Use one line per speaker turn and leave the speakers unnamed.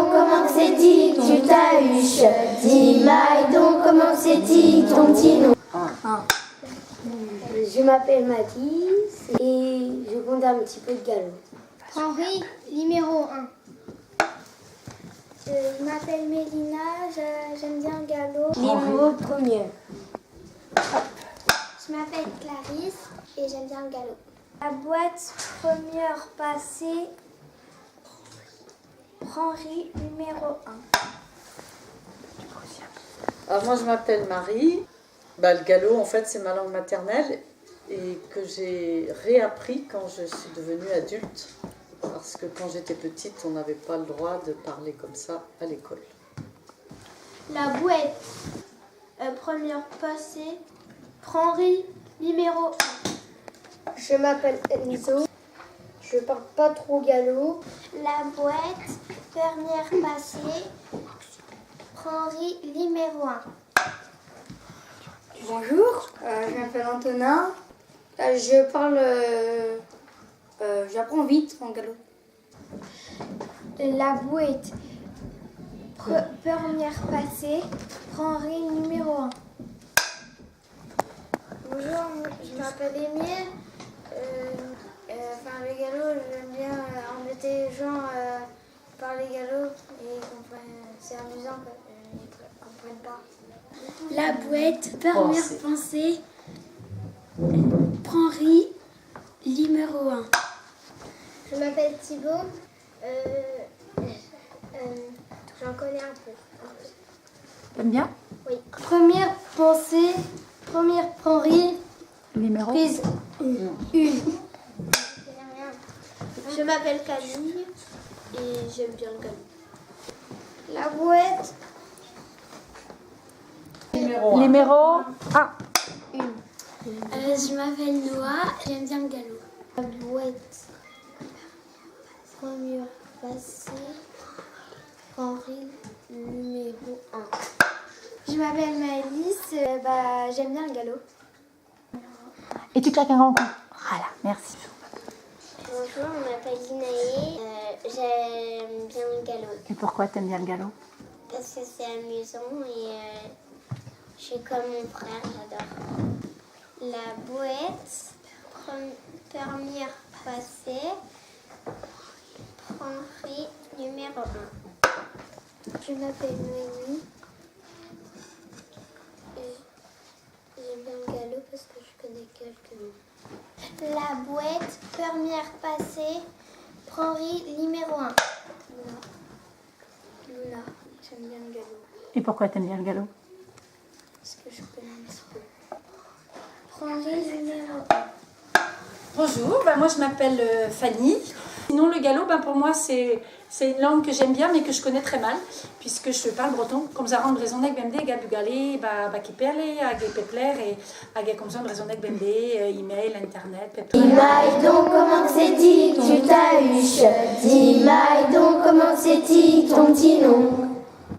donc comment c'est dit que tu t'ahuches. Dis-moi donc comment c'est dit ton petit nom. Je m'appelle Mathis et je compte un petit peu de galop.
Henri, numéro 1.
Je m'appelle Mélina, j'aime bien le galop.
Numéro premier.
Je m'appelle Clarisse et j'aime bien le galop. La boîte première passée, Henri, numéro 1.
Alors moi je m'appelle Marie. Le galop en fait c'est ma langue maternelle et que j'ai réappris quand je suis devenue adulte. Parce que quand j'étais petite, on n'avait pas le droit de parler comme ça à l'école.
La boîte première passée, Henri, numéro 1.
Je m'appelle Enzo, je parle pas trop galop. La boîte première passée, Henri, numéro 1.
Bonjour, je m'appelle Antonin. J'apprends vite en galop.
La boîte première passée, Henri, numéro 1. Bonjour, je m'appelle Émile. Le galop, j'aime bien embêter les gens par les galops et c'est amusant qu'ils ne comprennent pas.
La boîte première pensée, Henri, numéro 1.
Je m'appelle Thibaut. J'en connais un peu.
T'aimes bien?
Oui.
Première pensée, première Henri,
Numéro?
prise 1.
Je m'appelle Camille et j'aime bien le galop. La boîte.
Numéro 1.
Je m'appelle Noah, j'aime bien le galop. La boîte. Première passée. Henri, numéro 1. Je m'appelle Maëlys, j'aime bien le galop.
Et tu claques un grand coup. Voilà, merci.
Bonjour, je m'appelle Dinaé, j'aime bien le galop.
Et pourquoi t'aimes bien le galop?
Parce que c'est amusant et je suis comme mon frère, j'adore. La boîte, première passée, Henri, numéro 1. Je m'appelle Noémie et j'aime bien le galop parce que je connais quelques noms. La boîte, première passée, Henri, numéro 1. Luna, j'aime bien le galop.
Et pourquoi t'aimes bien le galop?
Parce que je connais un petit peu. Henri, numéro 1.
Bonjour, moi je m'appelle Fanny. Sinon le galop, pour moi c'est une langue que j'aime bien mais que je connais très mal puisque je parle breton. Comme ça rend raisonner bemde, gabugalé, qui perle, agé pepler et agé comme ça raisonner bemde, email, internet,
Dis-moi donc comment c'est dit que tu t'ahuches. Dis-moi donc comment c'est dit ton petit nom.